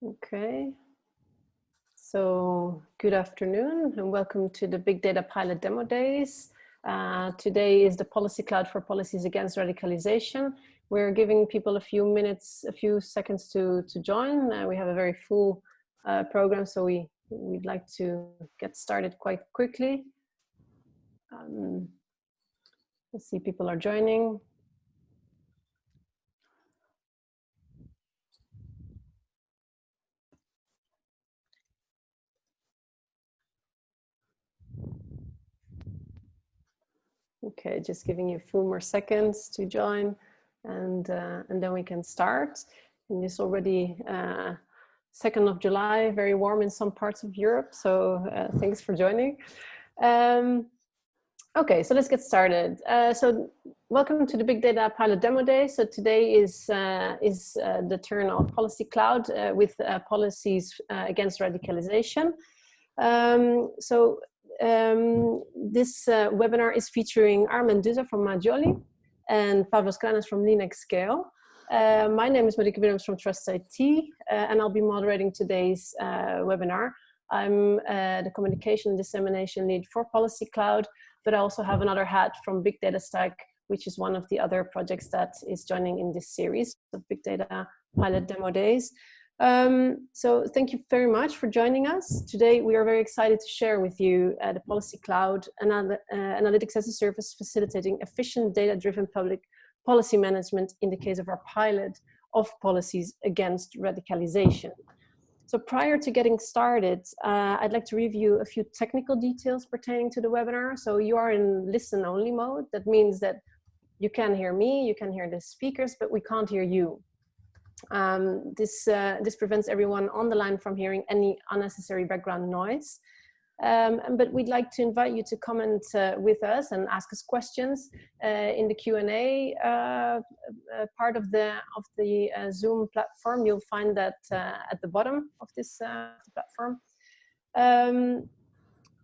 Okay, so good afternoon and welcome to the Big Data Pilot Demo Days. Today is the Policy Cloud for Policies Against Radicalization. We're giving people a few seconds to join. We have a very full program, so we'd like to get started quite quickly. Let's see, people are joining. Okay, just giving you a few more seconds to join, and then we can start. And it's already 2nd of July, very warm in some parts of Europe, so thanks for joining. Okay, so let's get started. So welcome to the Big Data Pilot Demo Day. So today is the turn of Policy Cloud with policies against radicalization. This webinar is featuring Armen Duza from Majoli and Pavlos Kranas from Linux Scale. My name is Marieke Willems from Trust IT, and I'll be moderating today's webinar. I'm the communication and dissemination lead for Policy Cloud, but I also have another hat from BigDataStack, which is one of the other projects that is joining in this series of Big Data Pilot Demo Days. So thank you very much for joining us. Today we are very excited to share with you the Policy Cloud Analytics as a Service, facilitating efficient data-driven public policy management in the case of our pilot of policies against radicalization. So prior to getting started, I'd like to review a few technical details pertaining to the webinar. So you are in listen-only mode. That means that you can hear me, you can hear the speakers, but we can't hear you. This prevents everyone on the line from hearing any unnecessary background noise. But we'd like to invite you to comment with us and ask us questions in the Q&A part of the Zoom platform. You'll find that at the bottom of this platform.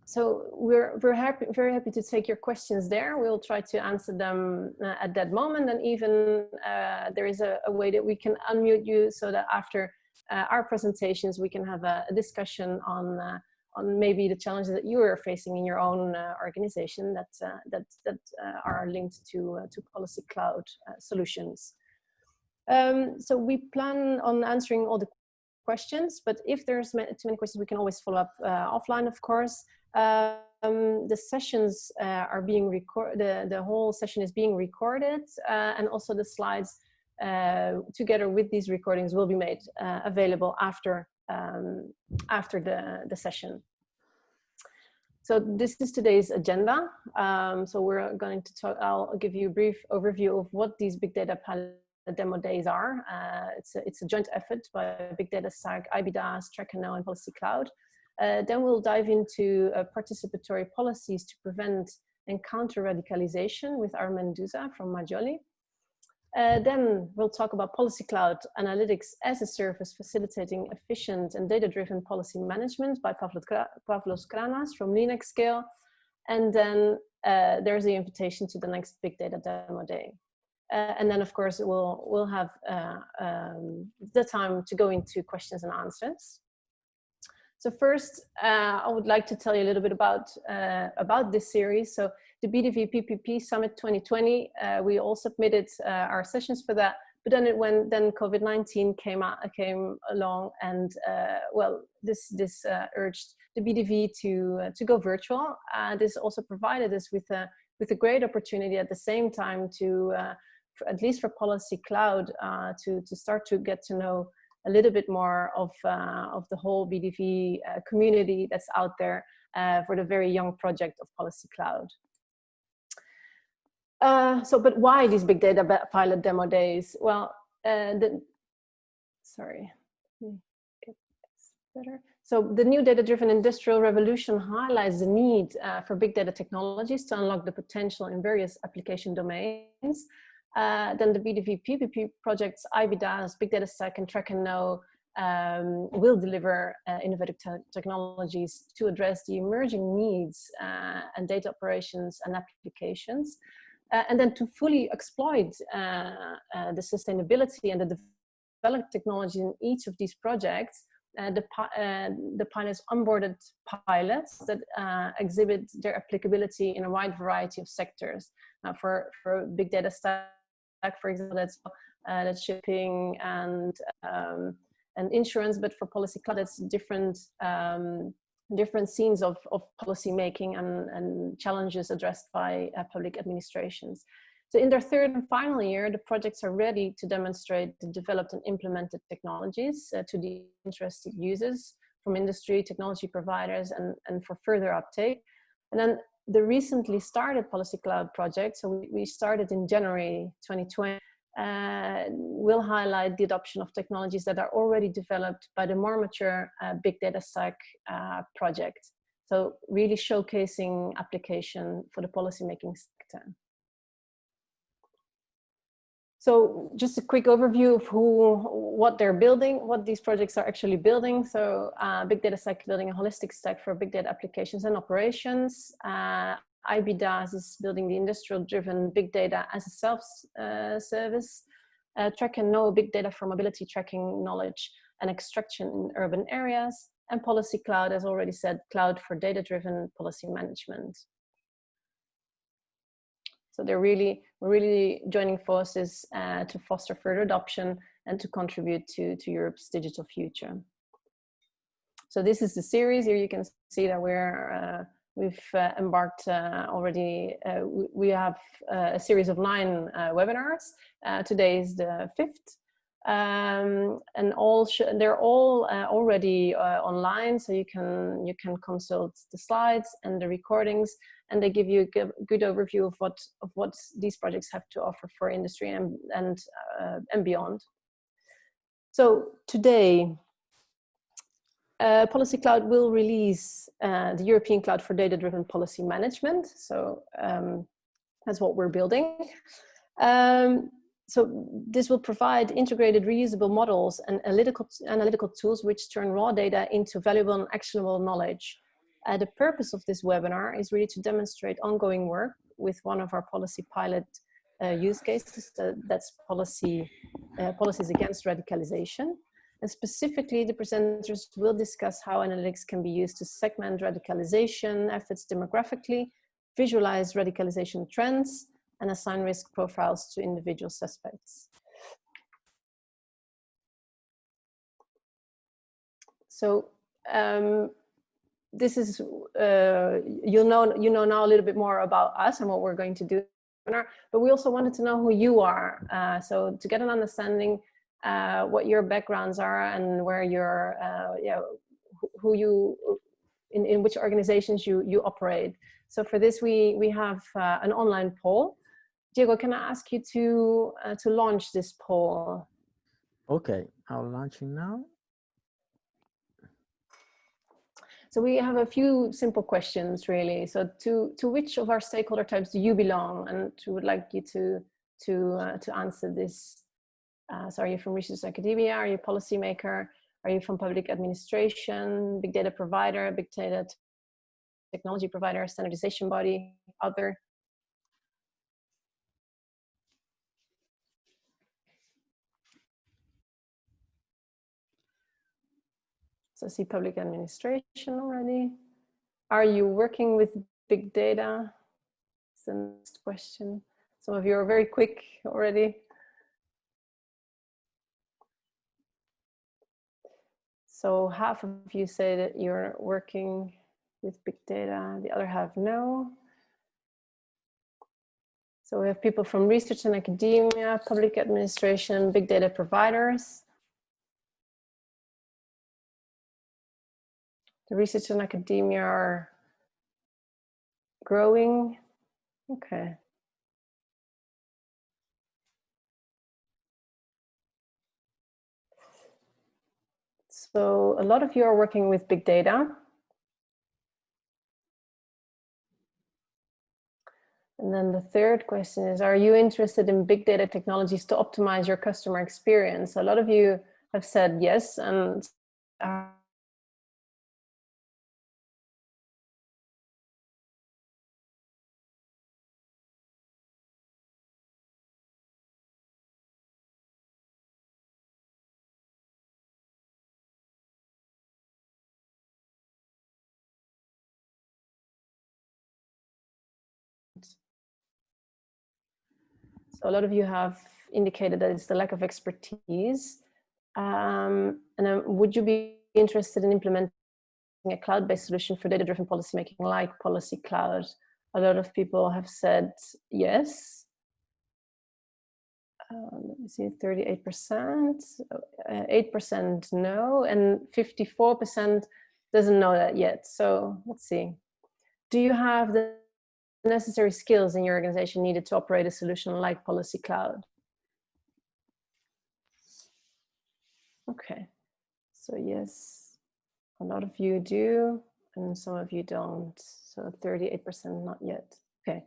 So we're very happy to take your questions there. We'll try to answer them at that moment, and even there is a way that we can unmute you so that after our presentations we can have a discussion on maybe the challenges that you are facing in your own organization that are linked to Policy Cloud solutions. So we plan on answering all the questions, but if there's too many questions, we can always follow up offline, of course. The sessions are being recorded. The whole session is being recorded, and also the slides together with these recordings will be made available after the session. So this is today's agenda. So we're going to talk. I'll give you a brief overview of what these Big Data Pilot Demo Days are. It's a joint effort by BigDataStack, I-BiDaaS, Track Know, and Policy Cloud. Then we'll dive into participatory policies to prevent and counter radicalization with Armen Duza from Majoli. Then we'll talk about Policy Cloud Analytics as a Service, facilitating efficient and data-driven policy management by Pavlos Kranas from Linux Scale. And then there's the invitation to the next Big Data Demo Day. And then, of course, we'll have the time to go into questions and answers. So first, I would like to tell you a little bit about this series. So the BDV PPP Summit 2020, we all submitted our sessions for that. But then then COVID-19 came along, and well, this urged the BDV to go virtual. This also provided us with a great opportunity at the same time to, at least for Policy Cloud, to start to get to know a little bit more of the whole BDV community that's out there for the very young project of Policy Cloud. But why these Big Data Pilot Demo Days? Well, sorry, let me get this better. So the new data-driven industrial revolution highlights the need for big data technologies to unlock the potential in various application domains. Then the BDV PPP projects I-BiDaaS, BigDataStack, and Track Know will deliver innovative technologies to address the emerging needs and data operations and applications. And then to fully exploit the sustainability and the developed technology in each of these projects, the pilots onboarded pilots that exhibit their applicability in a wide variety of sectors. For BigDataStack, for example, that's shipping and insurance, but for Policy Cloud, it's different scenes of policy making and challenges addressed by public administrations. So in their third and final year, the projects are ready to demonstrate the developed and implemented technologies to the interested users from industry, technology providers, and for further uptake. And then the recently started Policy Cloud project, so we started in January 2020, will highlight the adoption of technologies that are already developed by the more mature BigDataStack project. So really showcasing application for the policymaking sector. So just a quick overview of what they're building, what these projects are actually building. So BigDataStack building a holistic stack for big data applications and operations. I-BiDaaS is building the industrial-driven big data as a self-service. Track and Know big data for mobility tracking, knowledge, and extraction in urban areas. And Policy Cloud, as already said, cloud for data-driven policy management. So they're really joining forces to foster further adoption and to contribute to Europe's digital future. So this is the series. Here you can see that we've embarked already. We have a series of 9 webinars. Today is the 5th. And they're all already online, so you can consult the slides and the recordings, and they give you a good overview of what these projects have to offer for industry and beyond. So today, Policy Cloud will release the European Cloud for Data-Driven Policy Management. So that's what we're building. So this will provide integrated reusable models and analytical tools which turn raw data into valuable and actionable knowledge. The purpose of this webinar is really to demonstrate ongoing work with one of our policy pilot use cases, that's policies against radicalization. And specifically, the presenters will discuss how analytics can be used to segment radicalization efforts demographically, visualize radicalization trends, and assign risk profiles to individual suspects. So this is, you know now a little bit more about us and what we're going to do, but we also wanted to know who you are. So to get an understanding what your backgrounds are and where you're, who you, in which organizations you operate. So for this, we have an online poll. Diego, can I ask you to launch this poll? Okay, I'll launch it now. So we have a few simple questions, really. So to which of our stakeholder types do you belong? And we would like you to answer this. So are you from research academia? Are you a policymaker? Are you from public administration, big data provider, big data technology provider, standardization body, other? So I see public administration already. Are you working with big data? That's the next question. Some of you are very quick already. So half of you say that you're working with big data, the other half no. So we have people from research and academia, public administration, big data providers. The research and academia are growing. Okay. So a lot of you are working with big data. And then the third question is, are you interested in big data technologies to optimize your customer experience? A lot of you have said yes, and So a lot of you have indicated that it's the lack of expertise. And would you be interested in implementing a cloud-based solution for data-driven policymaking like Policy Cloud? A lot of people have said yes. Let me see, 38%, 8% no, and 54% doesn't know that yet. So let's see. Do you have the necessary skills in your organization needed to operate a solution like Policy Cloud? Okay, so yes, a lot of you do, and some of you don't. So 38% not yet. Okay,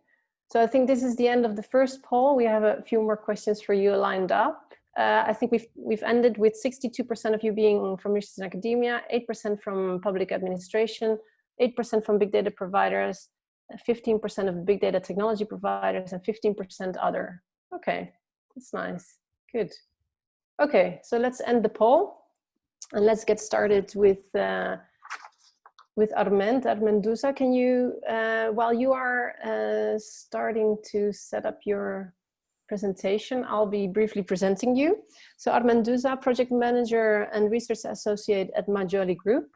so I think this is the end of the first poll. We have a few more questions for you lined up. I think we've ended with 62% of you being from research and academia, 8% from public administration, 8% from big data providers, 15% of big data technology providers, and 15% other. Okay, that's nice. Good. Okay, so let's end the poll and let's get started with Armand Douza. Can you, while you are starting to set up your presentation, I'll be briefly presenting you. So Armand Douza, Project Manager and Research Associate at Majoli Group,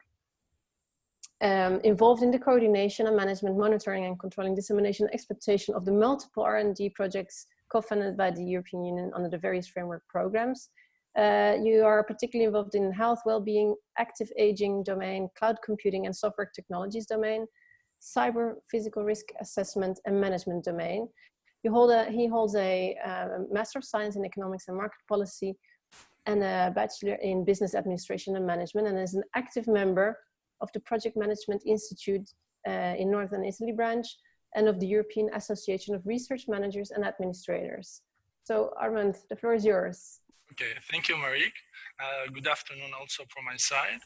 involved in the coordination and management, monitoring and controlling dissemination and exploitation of the multiple R&D projects co-funded by the European Union under the various framework programs. You are particularly involved in health, well-being, active aging domain, cloud computing and software technologies domain, cyber physical risk assessment and management domain. He holds a Master of Science in Economics and Market Policy and a Bachelor in Business Administration and Management, and is an active member of the Project Management Institute in Northern Italy branch and of the European Association of Research Managers and Administrators. So Armand, the floor is yours. Okay, thank you, Marique. Good afternoon also from my side.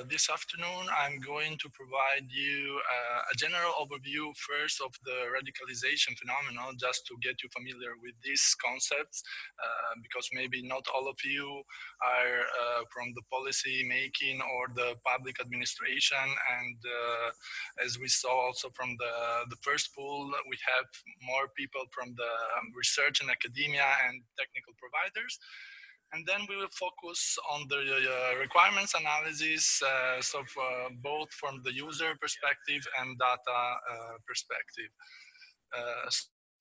This afternoon, I'm going to provide you a general overview first of the radicalization phenomenon, just to get you familiar with these concepts, because maybe not all of you are from the policy making or the public administration. And as we saw also from the first poll, we have more people from the research and academia and technical providers. And then we will focus on the requirements analysis, both from the user perspective and data perspective.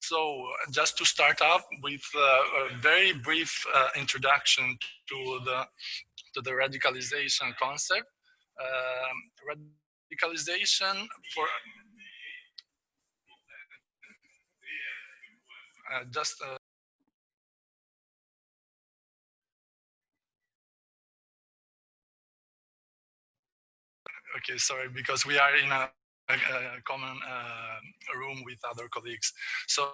So just to start up with a very brief introduction to the radicalization concept. Radicalization for okay, sorry, because we are in a common room with other colleagues. So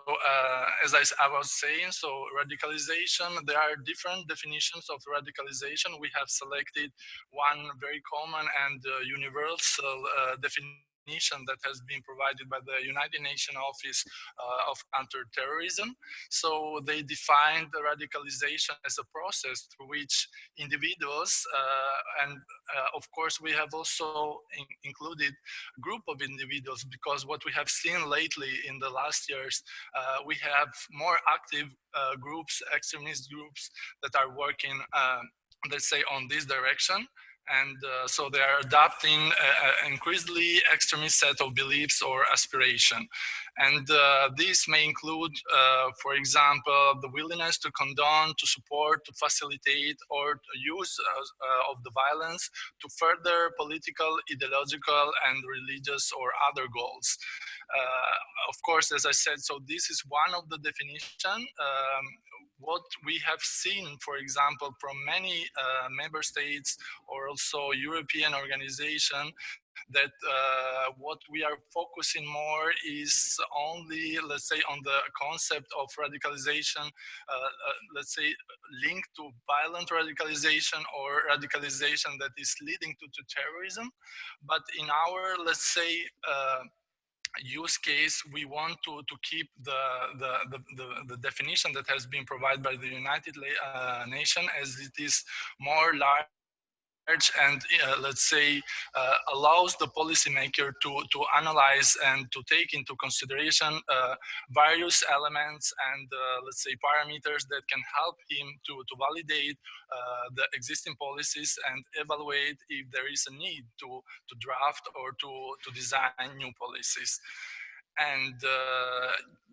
as I was saying, so radicalization, there are different definitions of radicalization. We have selected one very common and universal definition that has been provided by the United Nations Office of Counterterrorism. So they defined the radicalization as a process through which individuals, and of course we have also included a group of individuals, because what we have seen lately in the last years, we have more active groups, extremist groups that are working, let's say, on this direction. And so they are adopting an increasingly extremist set of beliefs or aspiration. And this may include, for example, the willingness to condone, to support, to facilitate, or to use of the violence to further political, ideological, and religious or other goals. Of course, as I said, so this is one of the definitions. What we have seen, for example, from many member states or also European organization, that what we are focusing more is only, let's say, on the concept of radicalization, let's say, linked to violent radicalization or radicalization that is leading to terrorism. But in our, let's say, use case, we want to keep the definition that has been provided by the United Nations, as it is more large and let's say allows the policymaker to analyze and to take into consideration various elements and let's say parameters that can help him to validate the existing policies and evaluate if there is a need to draft or to design new policies. And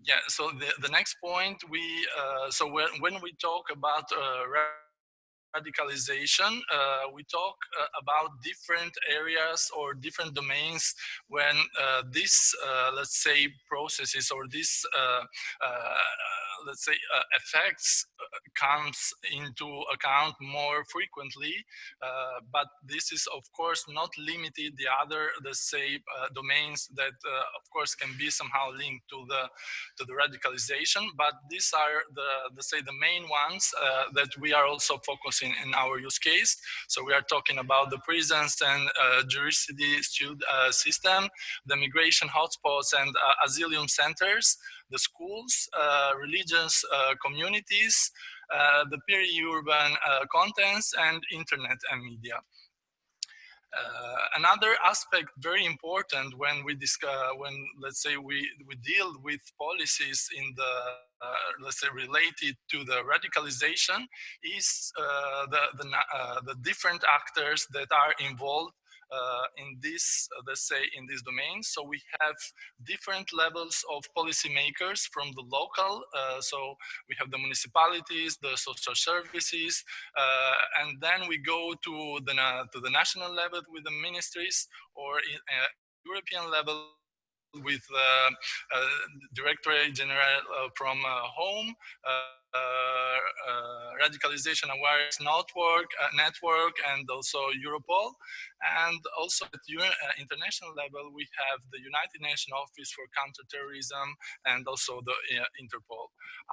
yeah, so the next point so when we talk about radicalization, we talk about different areas or different domains when this, let's say, processes or this, let's say, effects comes into account more frequently, but this is of course not limited the other, let's say, domains that of course can be somehow linked to the radicalization, but these are the say the main ones that we are also focusing in our use case. So we are talking about the prisons and jurisdiction system, the migration hotspots and asylum centers, the schools, religious communities, the peri-urban contents, and internet and media. Another aspect very important when we discuss, when let's say we deal with policies in the let's say related to the radicalization is the different actors that are involved in this, let's say, in this domain. So we have different levels of policymakers from the local. So we have the municipalities, the social services, and then we go to the national level with the ministries, or in, European level with Directorate General from Home, Radicalization Awareness Network, and also Europol. And also at international level, we have the United Nations Office for Counterterrorism and also the Interpol.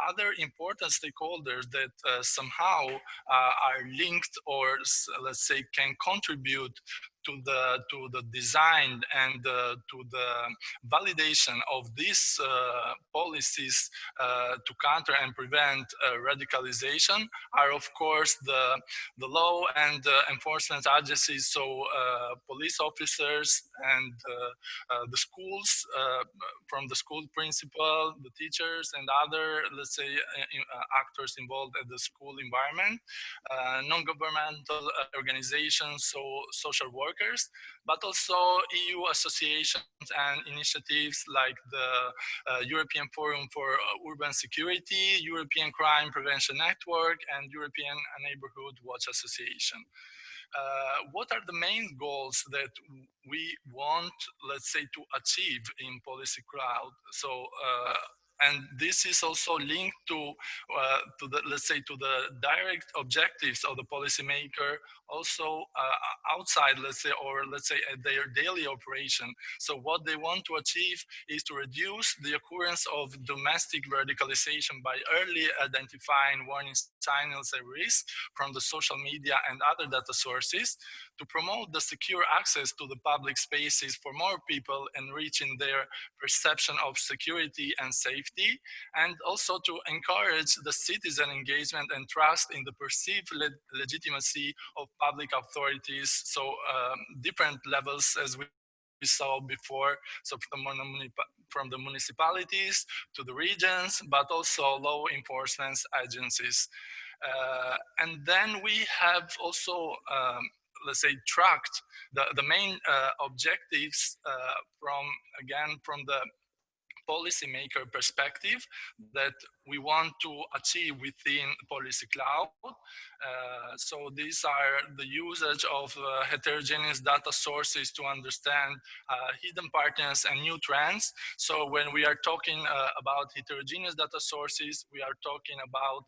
Other important stakeholders that somehow are linked, or let's say can contribute to the design and to the validation of these policies to counter and prevent radicalization are of course the law and enforcement agencies, so police officers and the schools, from the school principal, the teachers, and other, let's say, actors involved at the school environment, non-governmental organizations, so social workers, but also EU associations and initiatives like the European Forum for Urban Security, European Crime Prevention Network, and European Neighborhood Watch Association. What are the main goals that we want, let's say, to achieve in Policy Cloud? So, and this is also linked to the, let's say, to the direct objectives of the policymaker, also outside, let's say, or let's say at their daily operation. So what they want to achieve is to reduce the occurrence of domestic radicalization by early identifying warning signals and risk from the social media and other data sources, to promote the secure access to the public spaces for more people, enriching their perception of security and safety, and also to encourage the citizen engagement and trust in the perceived legitimacy of public authorities. So different levels, as we saw before, so from the municipalities to the regions, but also law enforcement agencies. And then we have also, let's say, tracked the main objectives from the policymaker perspective that we want to achieve within Policy Cloud. So these are the usage of heterogeneous data sources to understand hidden patterns and new trends. So when we are talking about heterogeneous data sources, we are talking about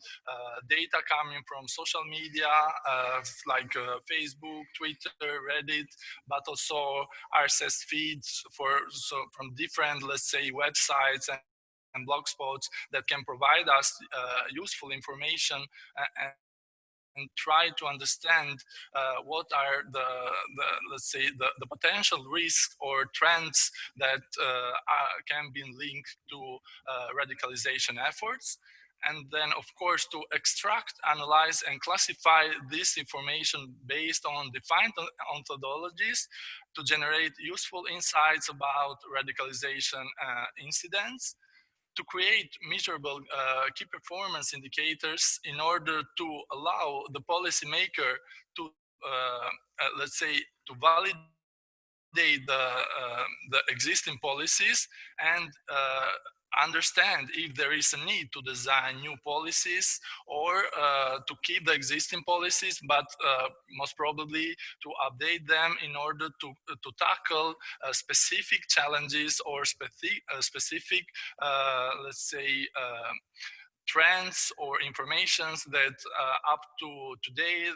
data coming from social media like Facebook, Twitter, Reddit, but also RSS feeds from different, let's say, websites and blog spots that can provide us useful information and try to understand what are the let's say, the potential risks or trends that can be linked to radicalization efforts. and then of course to extract, analyze, and classify this information based on defined ontologies to generate useful insights about radicalization incidents, to create measurable key performance indicators in order to allow the policymaker to, let's say, to validate the existing policies and understand if there is a need to design new policies or to keep the existing policies, but most probably to update them in order to tackle specific challenges or specific, let's say, trends or informations that up to today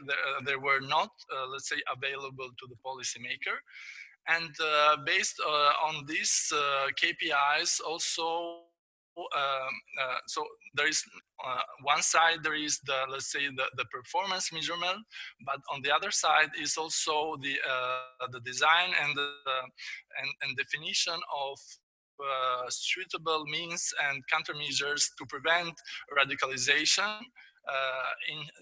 they were not, let's say, available to the policymaker. And based on these KPIs also, so there is one side there is the, let's say, the performance measurement, but on the other side is also the design and the and definition of suitable means and countermeasures to prevent radicalization.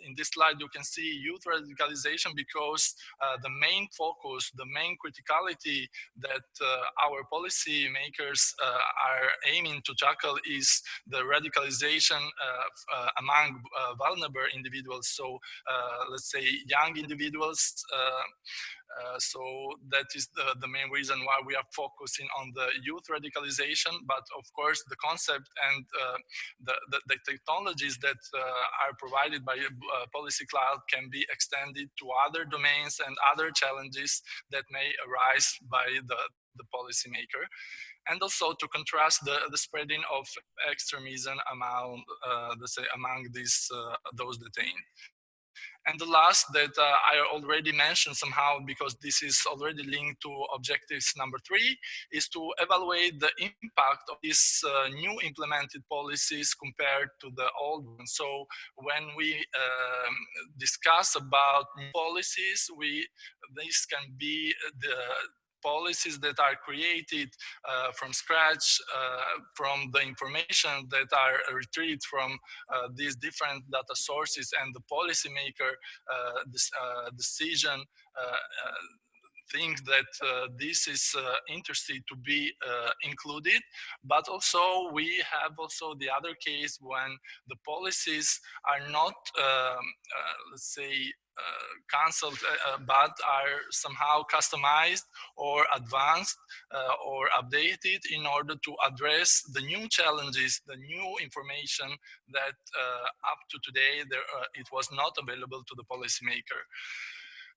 In this slide, you can see youth radicalization because the main focus, the main criticality that our policy makers are aiming to tackle is the radicalization among vulnerable individuals. So let's say young individuals. So that is the main reason why we are focusing on the youth radicalization. But of course, the concept and the technologies that are provided by Policy Cloud can be extended to other domains and other challenges that may arise by the policymaker. And also to contrast the spreading of extremism among, let's say, among those detained. And the last that I already mentioned somehow, because this is already linked to objectives number 3, is to evaluate the impact of these new implemented policies compared to the old ones. So when we discuss about new policies, this can be the policies that are created from scratch, from the information that are retrieved from these different data sources, and the policymaker decision think that this is interested to be included. But also we have also the other case when the policies are not, let's say, cancelled, but are somehow customized or advanced or updated in order to address the new challenges, the new information that up to today it was not available to the policymaker.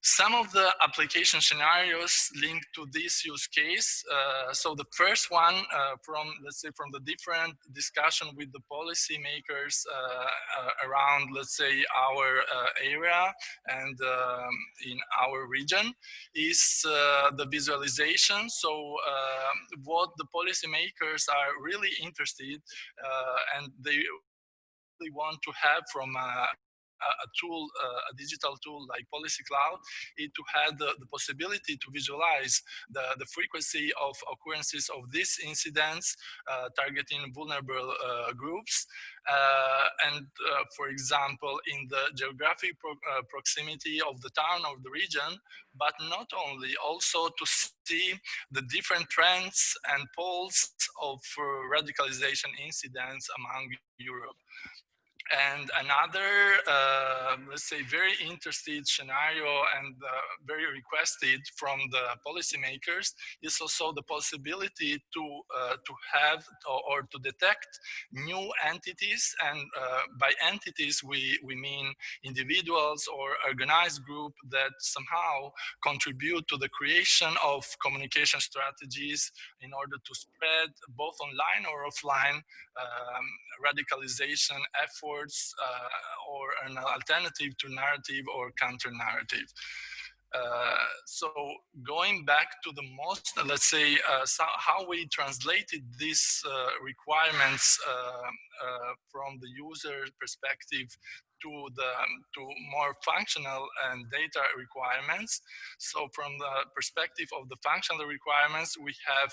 Some of the application scenarios linked to this use case. So the first one from, let's say, from the different discussion with the policymakers around, let's say, our area and in our region is the visualization. So what the policymakers are really interested and they really want to have from a tool, a digital tool like Policy Cloud, is to have the possibility to visualize the frequency of occurrences of these incidents targeting vulnerable groups. For example, in the geographic proximity of the town or the region, but not only, also to see the different trends and poles of radicalization incidents among Europe. And another, let's say, very interested scenario and very requested from the policymakers is also the possibility to have or to detect new entities. And by entities, we mean individuals or organized group that somehow contribute to the creation of communication strategies in order to spread both online or offline radicalization efforts or an alternative to narrative or counter narrative. So going back to the most, let's say, how we translated these requirements from the user perspective to more functional and data requirements. So from the perspective of the functional requirements, we have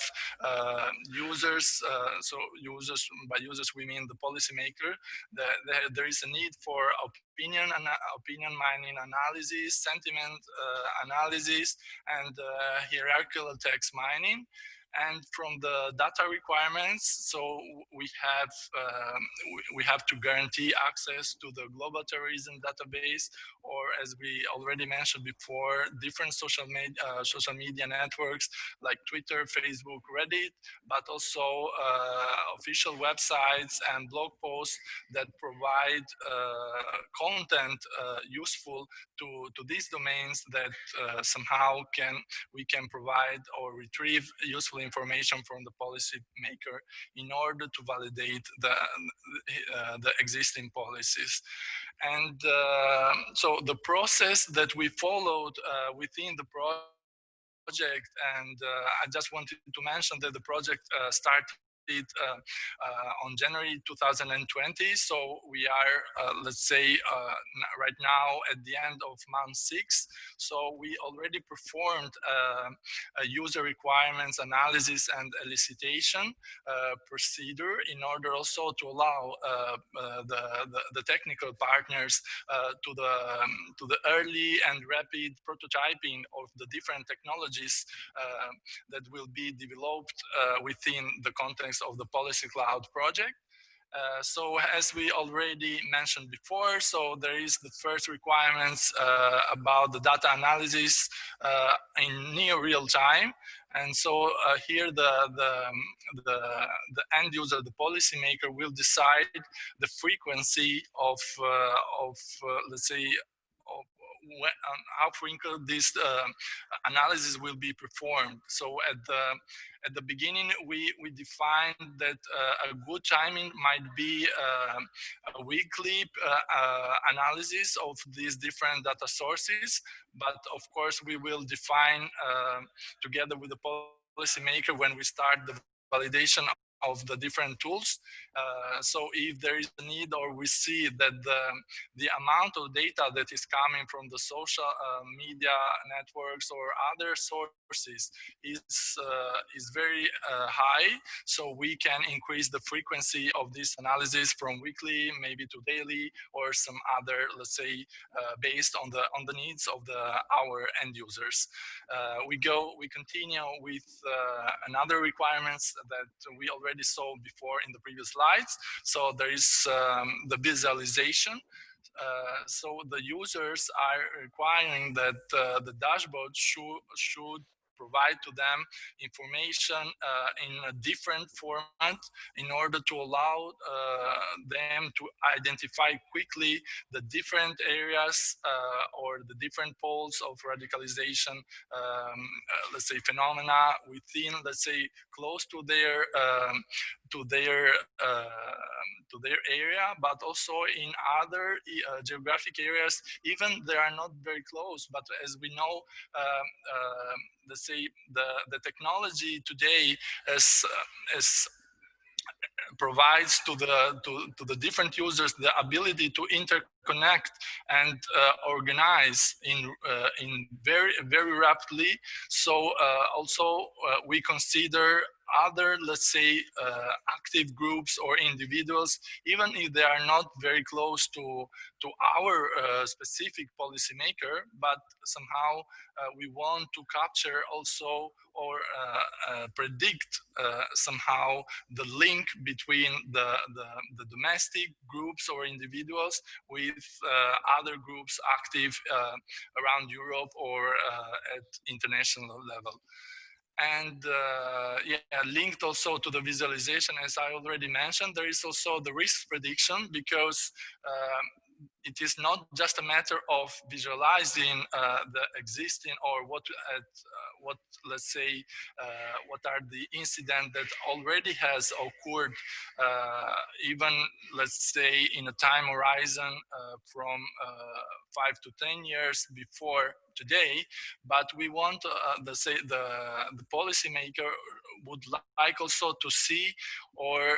users. So users, by users we mean the policymaker. There is a need for opinion mining analysis, sentiment analysis, and hierarchical text mining. And from the data requirements, so we have to guarantee access to the global terrorism database, or as we already mentioned before, different social media networks like Twitter, Facebook, Reddit, but also official websites and blog posts that provide content useful to these domains that somehow we can provide or retrieve useful information from the policymaker in order to validate the existing policies. And so the process that we followed within the project, and I just wanted to mention that the project started on January 2020. So we are, let's say, right now at the end of month 6. So we already performed a user requirements analysis and elicitation procedure in order also to allow the technical partners to the early and rapid prototyping of the different technologies that will be developed within the context of the Policy Cloud project. So as we already mentioned before, so there is the first requirements about the data analysis in near real time. And so here the end user, the policymaker, will decide the frequency of let's say, how frequent this analysis will be performed. So at the beginning, we defined that a good timing might be a weekly analysis of these different data sources. But of course, we will define together with the policymaker when we start the validation of the different tools. So if there is a need, or we see that the amount of data that is coming from the social media networks or other sources is very high, so we can increase the frequency of this analysis from weekly maybe to daily, or some other, let's say, based on the needs of our end users. We continue with another requirements that we already saw before in the previous slides. So there is the visualization. So the users are requiring that the dashboard should provide to them information in a different format in order to allow them to identify quickly the different areas or the different poles of radicalization, let's say, phenomena within, let's say, close to their area, but also in other geographic areas, even they are not very close. But as we know, let's say, the technology today is provides to the different users the ability to interconnect and organize in very rapidly. So also we consider other, let's say, active groups or individuals, even if they are not very close to our specific policymaker, but somehow we want to capture also, or predict somehow the link between the domestic groups or individuals with other groups active around Europe or at international level. And yeah, linked also to the visualization, as I already mentioned, there is also the risk prediction, because it is not just a matter of visualizing the existing, or what let's say, what are the incidents that already has occurred, even, let's say, in a time horizon from 5 to 10 years before today. But we want, let's say, the policymaker would like also to see, or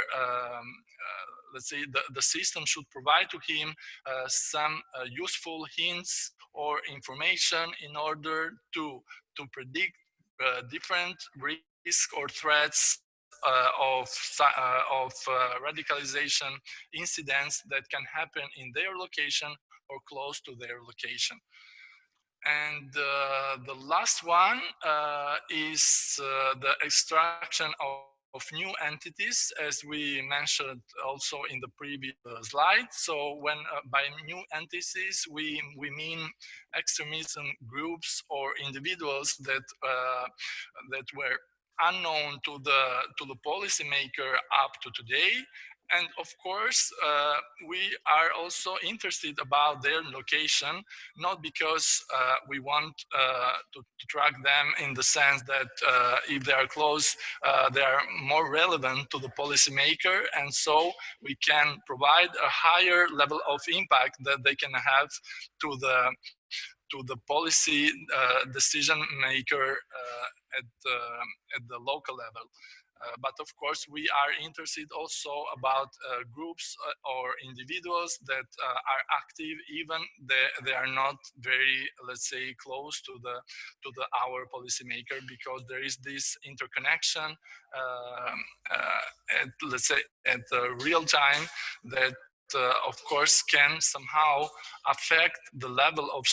let's say the system should provide to him some useful hints or information in order to predict different risks or threats of radicalization incidents that can happen in their location or close to their location. And the last one is the extraction of new entities, as we mentioned also in the previous slide. So when by new entities, we mean extremism groups or individuals that that were unknown to the policymaker up to today. And of course, we are also interested about their location, not because we want to track them in the sense that if they are close, they are more relevant to the policymaker, and so we can provide a higher level of impact that they can have to the policy decision maker at the local level. But of course, we are interested also about groups or individuals that are active, even they are not very, let's say, close to our policymaker, because there is this interconnection at, let's say, at real time that of course can somehow affect the level of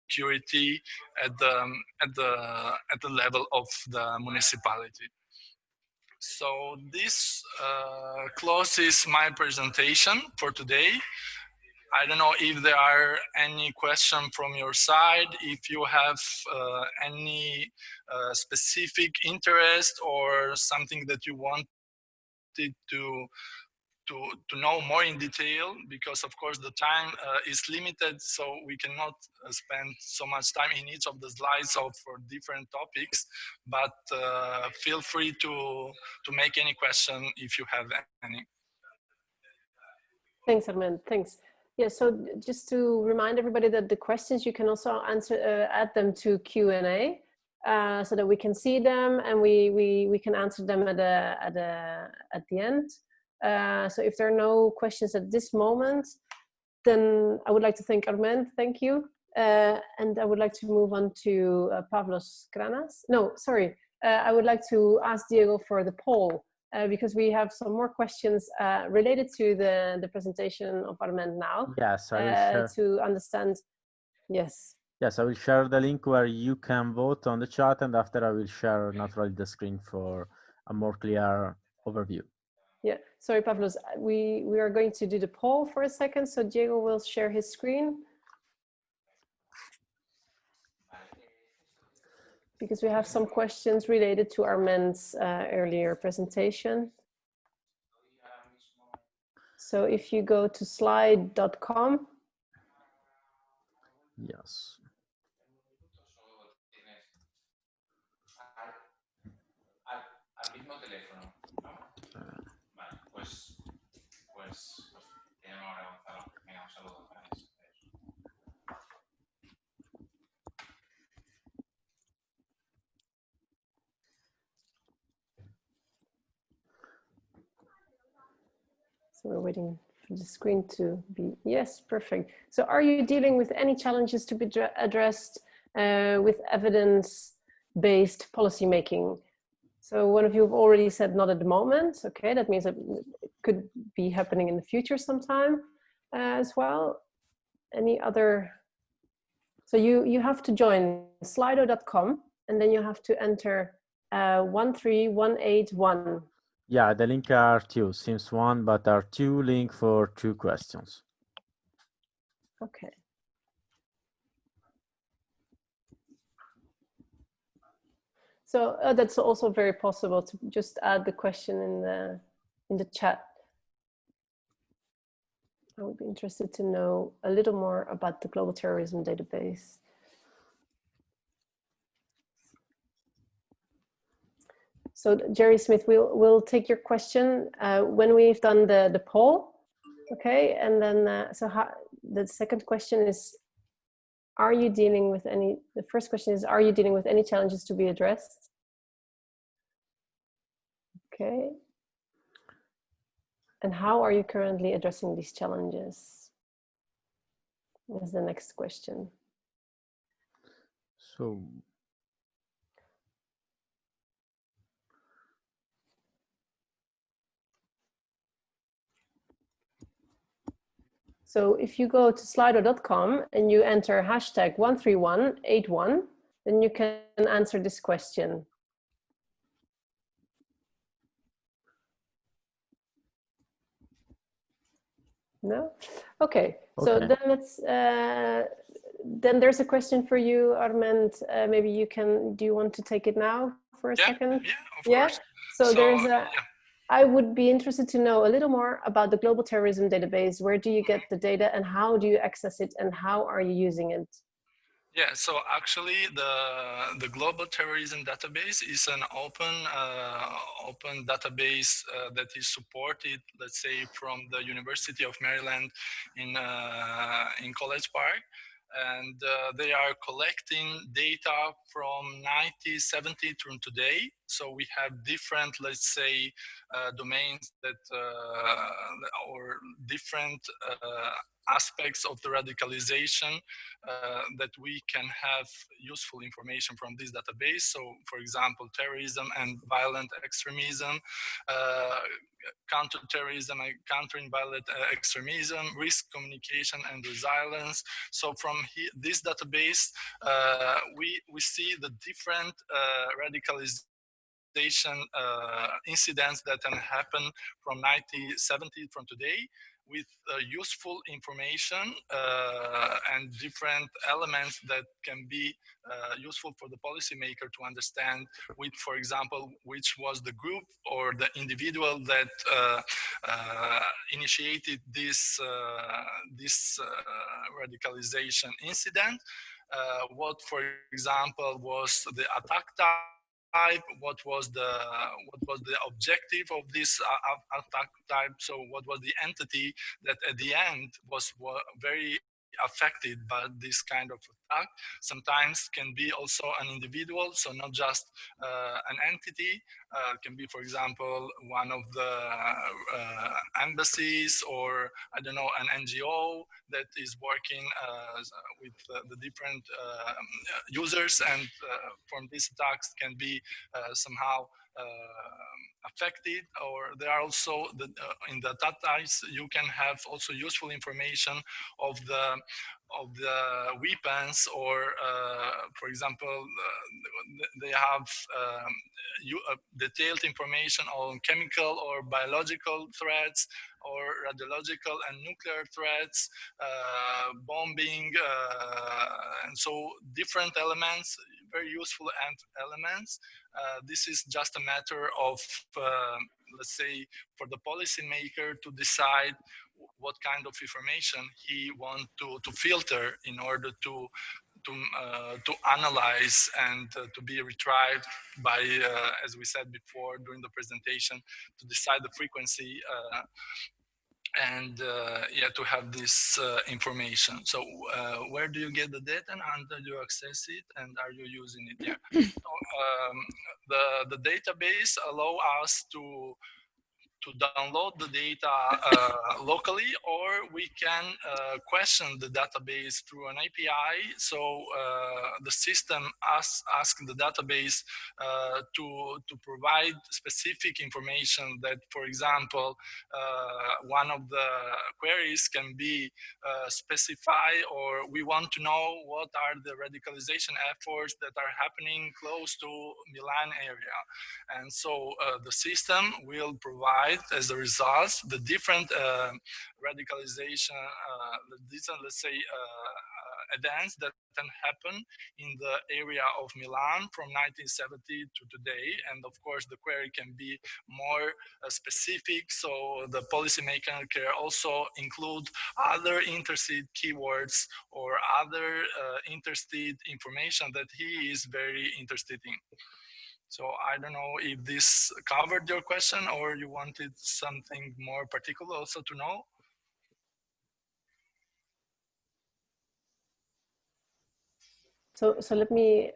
security at the level of the municipality. So this closes my presentation for today. I don't know if there are any questions from your side, if you have any specific interest or something that you wanted to know more in detail, because of course the time is limited, so we cannot spend so much time in each of the slides for different topics, but feel free to make any question if you have any. Thanks, Armand, thanks. Yeah, so just to remind everybody that the questions, you can also answer, add them to Q&A so that we can see them and we can answer them at the end. So if there are no questions at this moment, then I would like to thank Armand, thank you. And I would like to move on to Pavlos Kranas. No, sorry, I would like to ask Diego for the poll because we have some more questions related to the presentation of Armand now. Yes, I will share. To understand, yes. Yes, I will share the link where you can vote on the chat, and after I will share naturally the screen for a more clear overview. Yeah, sorry, Pavlos, we are going to do the poll for a second, so Diego will share his screen. Because we have some questions related to Armand's earlier presentation. So if you go to slide.com. Yes. So we're waiting for the screen to be, yes, perfect. So are you dealing with any challenges to be addressed with evidence-based policymaking? So one of you have already said not at the moment. Okay, that means that it could be happening in the future sometime as well. Any other? So you have to join slido.com and then you have to enter 13181. Yeah, the link are two, seems one, but there are two links for two questions. Okay. So that's also very possible to just add the question in the chat. I would be interested to know a little more about the global terrorism database. So Jerry Smith, we'll take your question when we've done the poll, okay? And then the second question is, are you dealing with any? The first question is, are you dealing with any challenges to be addressed? Okay. And how are you currently addressing these challenges? Is the next question. So if you go to slido.com and you enter hashtag 13181, then you can answer this question. No? Okay. So then let's, then there's a question for you, Armand. Maybe you can, do you want to take it now for a second? Yeah, of course. So there's a, I would be interested to know a little more about the Global Terrorism Database. Where do you get the data and how do you access it and how are you using it? Yeah, so actually the Global Terrorism Database is an open database that is supported, let's say, from the University of Maryland in College Park. And they are collecting data from 1970 to today. So we have different, let's say, domains that or different aspects of the radicalization that we can have useful information from this database. So, for example, terrorism and violent extremism, counterterrorism and countering violent extremism, risk communication and resilience. So from this database, we see the different radicalization incidents that can happen from 1970 from today, with useful information and different elements that can be useful for the policymaker to understand, with, for example, which was the group or the individual that initiated this radicalization incident. What, for example, was the attack type, what was the objective of this attack type, so what was the entity that at the end was very affected by this kind of attack. Sometimes can be also an individual, so not just an entity. Can be, for example, one of the embassies, or I don't know, an NGO that is working with the different users, and from these attacks can be somehow affected. Or there are also in the attack types you can have also useful information of the weapons, or for example they have detailed information on chemical or biological threats, or radiological and nuclear threats, bombing, and so different elements, very useful elements. This is just a matter of, let's say, for the policymaker to decide what kind of information he wants to filter in order to analyze and to be retrieved by, as we said before during the presentation, to decide the frequency and yeah, to have this information. So where do you get the data, and do you access it, and are you using it? Yeah. So, the database allow us to download the data locally, or we can question the database through an API. So the system asks the database to provide specific information that, for example, one of the queries can be specify, or we want to know what are the radicalization efforts that are happening close to Milan area. And so the system will provide, as a result, the different radicalization, let's say, events that can happen in the area of Milan from 1970 to today. And of course, the query can be more specific, so the policymaker can also include other interested keywords or other interested information that he is very interested in. So I don't know if this covered your question, or you wanted something more particular also to know. So let me,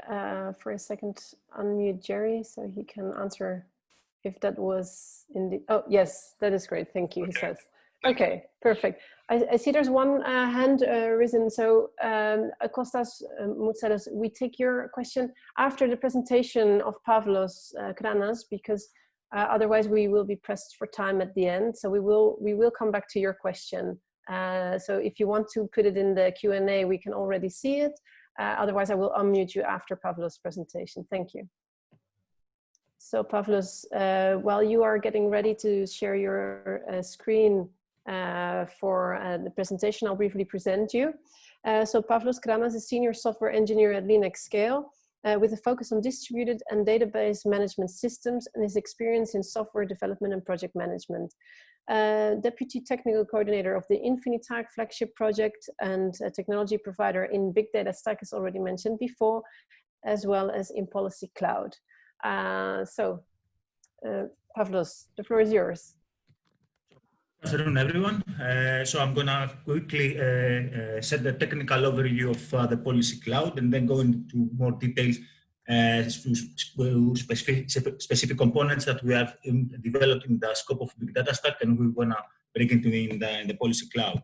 for a second, unmute Jerry so he can answer if that was in the, oh yes, that is great, thank you, he says. Okay, perfect. I see there's one hand risen. So Kostas Moutsadas, we take your question after the presentation of Pavlos Kranas, because otherwise we will be pressed for time at the end. So we will come back to your question. So if you want to put it in the Q&A, we can already see it. Otherwise I will unmute you after Pavlos' presentation. Thank you. So Pavlos, while you are getting ready to share your screen for the presentation, I'll briefly present you. So Pavlos Kranas is Senior Software Engineer at Linux Scale with a focus on distributed and database management systems and his experience in software development and project management. Deputy Technical Coordinator of the Infinitag flagship project and a technology provider in BigDataStack, as already mentioned before, as well as in Policy Cloud. Pavlos, the floor is yours. Good afternoon, everyone. So I'm going to quickly set the technical overview of the Policy Cloud and then go into more details to specific components that we have developed in the scope of BigDataStack and we want to bring into in the Policy Cloud.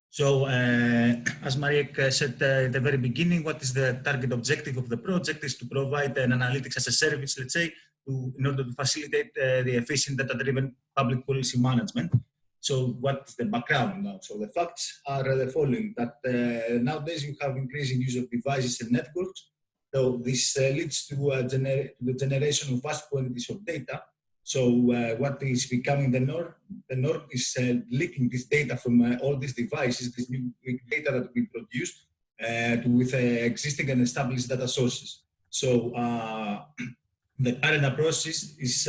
So, as Marek said at the very beginning, what is the target objective of the project is to provide an analytics as a service, let's say, in order to facilitate the efficient data-driven public policy management. So what's the background now? So the facts are the following, that nowadays you have increasing use of devices and networks. So this leads to the generation of vast quantities of data. So what is becoming the norm is leaking this data from all these devices, this new data that we produce with existing and established data sources. So the current approach is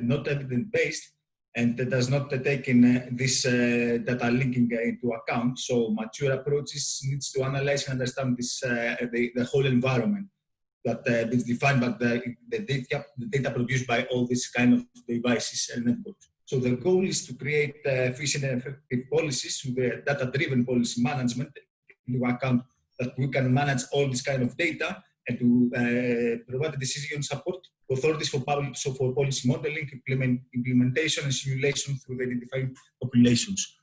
not evidence-based and does not take in this data linking into account. So mature approaches needs to analyze and understand this the whole environment that is defined by the data produced by all these kind of devices and networks. So the goal is to create efficient and effective policies with the data-driven policy management, into account that we can manage all this kind of data and to provide decision support to authorities for policy modeling, implementation and simulation through the identified populations.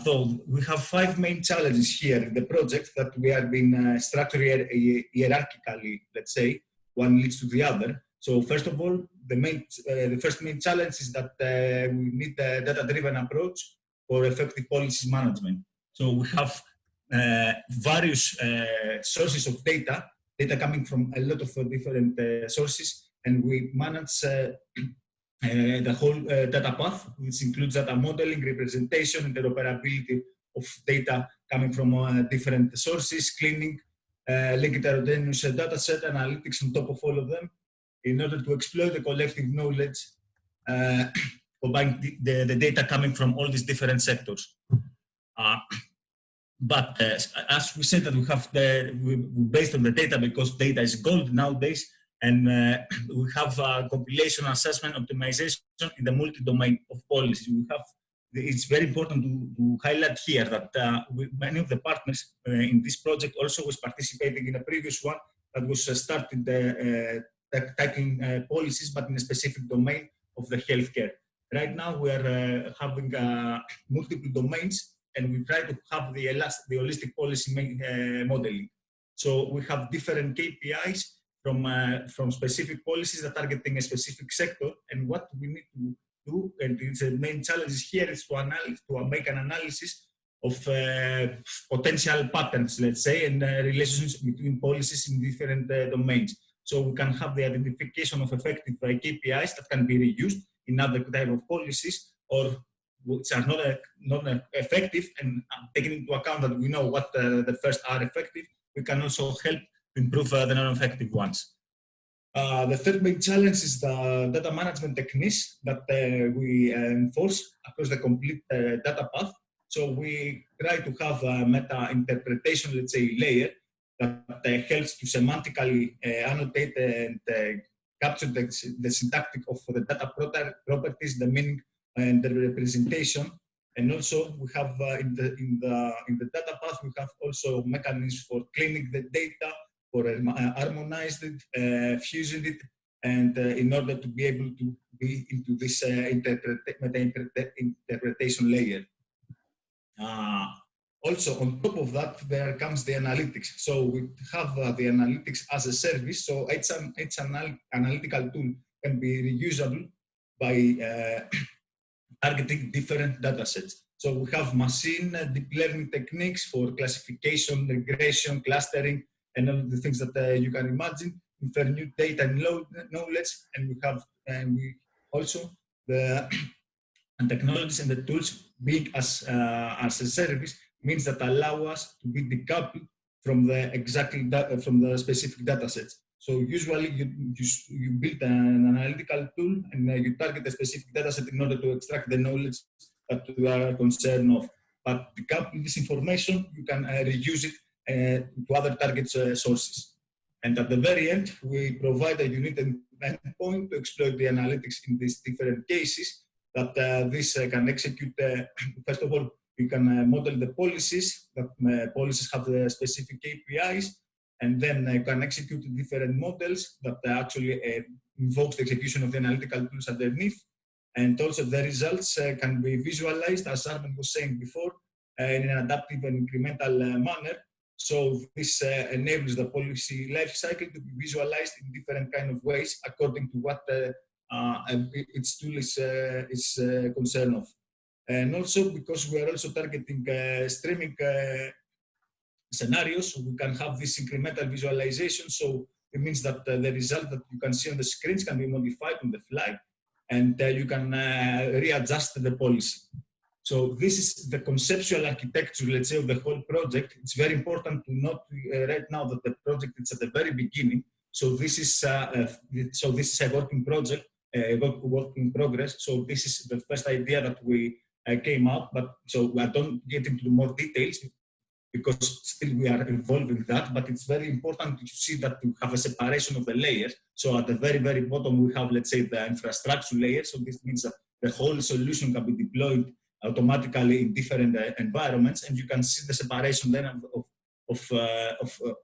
So we have 5 main challenges here in the project that we have been structured hierarchically, let's say, one leads to the other. So first of all, the first main challenge is that we need a data-driven approach for effective policy management. So we have various sources of data coming from a lot of different sources, and we manage the whole data path, which includes data modeling, representation, interoperability of data coming from different sources, cleaning, linking heterogeneous data set, analytics on top of all of them, in order to exploit the collective knowledge, combine the data coming from all these different sectors. But as we said that we have based on the data, because data is gold nowadays, and we have compilation, assessment, optimization in the multi-domain of policy. It's very important to highlight here that many of the partners in this project also was participating in a previous one that was started tackling policies, but in a specific domain of the healthcare. Right now we are having multiple domains, and we try to have the holistic policy modeling. So we have different KPIs from specific policies that are targeting a specific sector, and what we need to do, and the main challenge here is to make an analysis of potential patterns, let's say, and relations between policies in different domains. So we can have the identification of effective KPIs that can be reused in other type of policies, or which are not effective, and taking into account that we know what the first are effective, we can also help to improve the non-effective ones. The third big challenge is the data management techniques that we enforce across the complete data path. So we try to have a meta-interpretation, let's say, layer that helps to semantically annotate and capture the syntactic of the data properties, the meaning and the representation. And also we have in the data path, we have also mechanisms for cleaning the data for harmonized it, fusing it, and in order to be able to be into this interpretation layer. Also, on top of that, there comes the analytics. So we have the analytics as a service. So each analytical tool can be reusable by targeting different data sets. So we have machine deep learning techniques for classification, regression, clustering, and all the things that you can imagine, for new data and knowledge. And we have also the technologies and the tools being as a service means that allow us to be decoupled from the from the specific data sets. So usually you build an analytical tool and you target a specific data set in order to extract the knowledge that you are concerned of. But decoupling this information, you can reuse it to other target sources. And at the very end, we provide a unique endpoint to exploit the analytics in these different cases that this can execute. First of all, you can model the policies, that policies have the specific KPIs, and then you can execute different models that actually invokes the execution of the analytical tools underneath. And also the results can be visualized, as Armin was saying before, in an adaptive and incremental manner. So this enables the policy life cycle to be visualized in different kind of ways according to what its tool is concerned of. And also because we are also targeting streaming scenarios, we can have this incremental visualization. So it means that the result that you can see on the screens can be modified on the fly, and you can readjust the policy. So this is the conceptual architecture, let's say, of the whole project. It's very important to note right now that the project is at the very beginning. So this is a work in project, work in progress. So this is the first idea that we came up. But so I don't get into more details because still we are involved in that. But it's very important to see that we have a separation of the layers. So at the very, very bottom, we have, let's say, the infrastructure layer. So this means that the whole solution can be deployed automatically in different environments, and you can see the separation then of the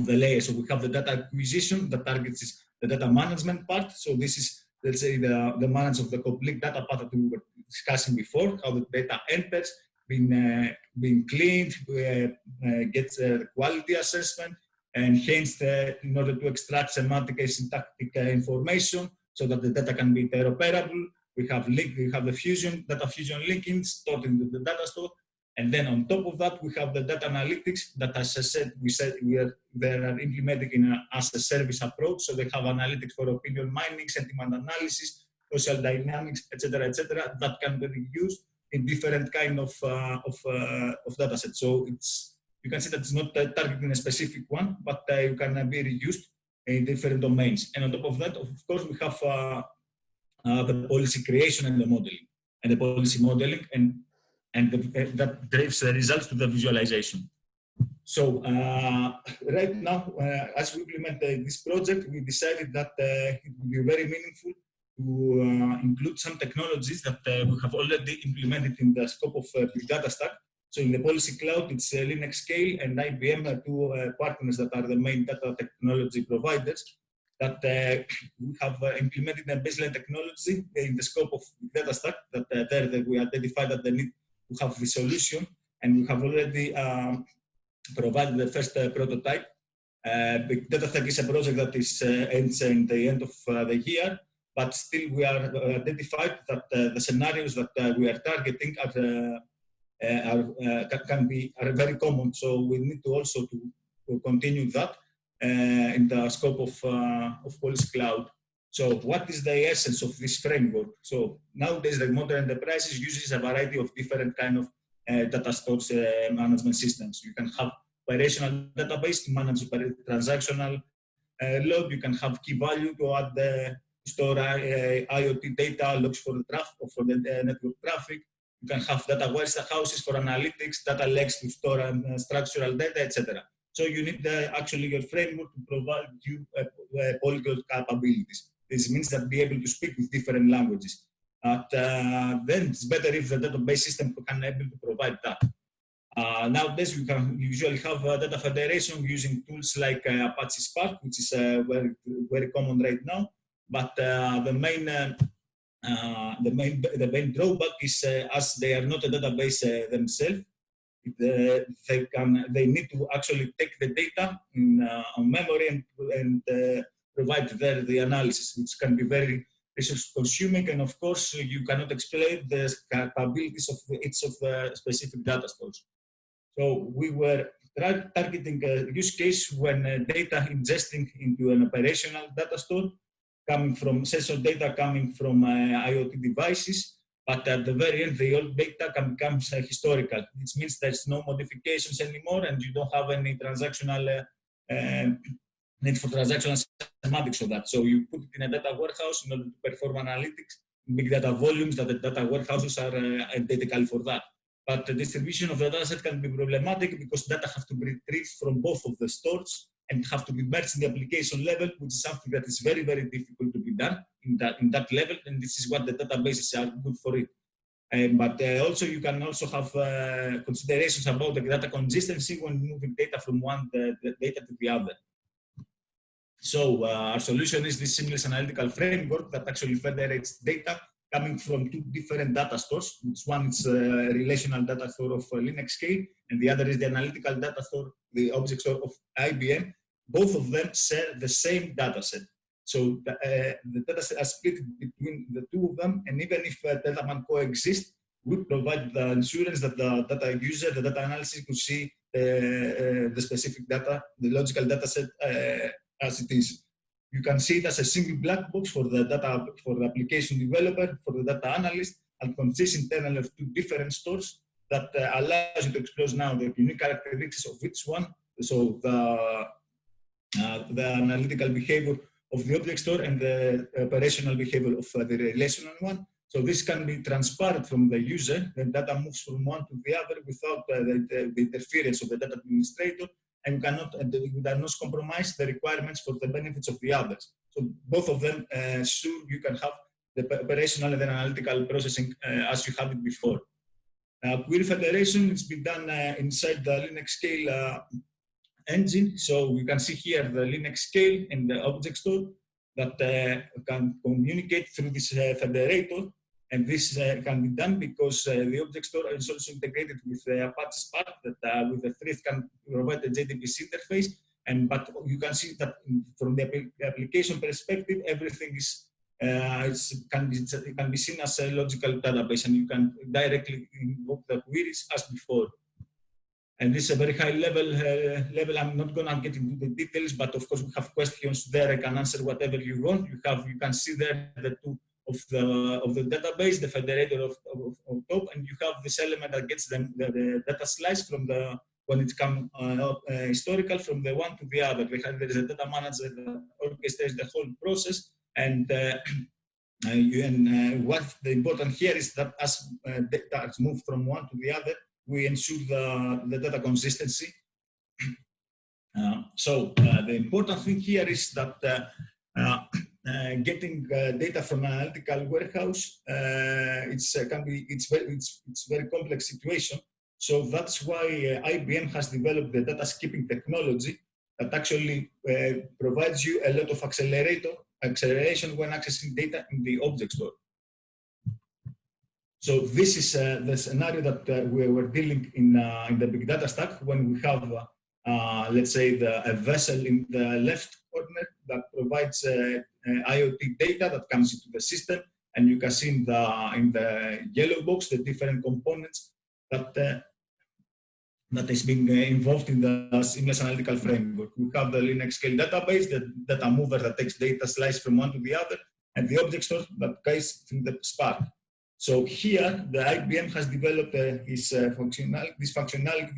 layers. So we have the data acquisition, the targets is the data management part. So this is, let's say, the management of the complete data part that we were discussing before, how the data enters, being cleaned, gets the quality assessment, and hence in order to extract semantic and syntactic information so that the data can be interoperable. We have the data fusion linking stored in the data store, and then on top of that we have the data analytics that, as I said, they are implemented as a service approach. So they have analytics for opinion mining, sentiment analysis, social dynamics, etc., that can be used in different kind of data sets. So you can see that it's not targeting a specific one, but you can be reused in different domains. And on top of that, of course, we have the policy creation and the modeling, and the policy modeling, and that drives the results to the visualization. So right now, as we implement this project, we decided that it would be very meaningful to include some technologies that we have already implemented in the scope of BigDataStack. So in the policy cloud, it's Linux Scale and IBM are two partners that are the main data technology providers that we have implemented a baseline technology in the scope of BigDataStack, that we identified that they need to have the solution, and we have already provided the first prototype. BigDataStack is a project that is ends in the end of the year, but still we are identified that the scenarios that we are targeting are very common. So we need to also to continue that in the scope of Policy Cloud. So what is the essence of this framework? So nowadays the modern enterprises uses a variety of different kind of data stores management systems. You can have operational database to manage transactional load. You can have key value to add store IoT data, logs for the traffic or for the network traffic. You can have data warehouses for analytics, data lakes to store structural data, etc. So you need actually your framework to provide you polyglot capabilities. This means that be able to speak with different languages. Then it's better if the database system can able to provide that. Nowadays, we can usually have data federation using tools like Apache Spark, which is very, very common right now. But the main drawback is as they are not a database themselves, they need to actually take the data on memory and provide there the analysis, which can be very resource consuming, and of course you cannot explain the capabilities of each of the specific data stores. So we were targeting a use case when data ingesting into an operational data store, coming from sensor data coming from IoT devices, but at the very end, the old data becomes historical, which means there's no modifications anymore, and you don't have any transactional need for transactional semantics of that. So you put it in a data warehouse in order to perform analytics, big data volumes that the data warehouses are identical for that. But the distribution of the dataset can be problematic because data have to be retrieved from both of the stores and have to be merged in the application level, which is something that is very, very difficult to be done in that level. And this is what the databases are good for it. But also you can also have considerations about the data consistency when moving data from one data to the other. So our solution is this seamless analytical framework that actually federates data coming from two different data stores. One is a relational data store of Linux scale, and the other is the analytical data store, the object store of IBM. Both of them share the same data set. So the data set are split between the two of them, and even if data man coexist, we provide the assurance that the data user, the data analysis could see the specific data, the logical data set as it is. You can see it as a single black box for the data, for the application developer, for the data analyst, and consists internally of two different stores that allows you to explore now the unique characteristics of each one. So the analytical behavior of the object store and the operational behavior of the relational one. So this can be transparent from the user. The data moves from one to the other without the interference of the data administrator, and we cannot compromise the requirements for the benefits of the others. So both of them, sure, you can have the operational and analytical processing as you had it before. Query federation has been done inside the Linux scale engine. So you can see here the Linux scale and the object store that can communicate through this federator. And this can be done because the object store is also integrated with Apache Spark that with the thread can provide the JDBC interface. But you can see that from the application perspective, everything is can be seen as a logical database, and you can directly invoke the queries as before. And this is a very high level. I'm not going to get into the details, but of course we have questions there. I can answer whatever you want. You can see there the two of the database, the federator of top, and you have this element that gets the data slice from the when it comes historical from the one to the other. There is a data manager that orchestrates the whole process, and what the important here is that as data is moved from one to the other, we ensure the data consistency. So the important thing here is that getting data from an analytical warehouse, it's very complex situation. So that's why IBM has developed the data skipping technology that actually provides you a lot of acceleration when accessing data in the object store. So this is the scenario that we were dealing in the BigDataStack when we have, let's say, a vessel in the left corner that provides IoT data that comes into the system, and you can see in the yellow box the different components that is being involved in the seamless analytical framework. We have the Linux scale database, the data mover that takes data slice from one to the other, and the object store that goes through the Spark. So here, the IBM has developed this innovative functionality,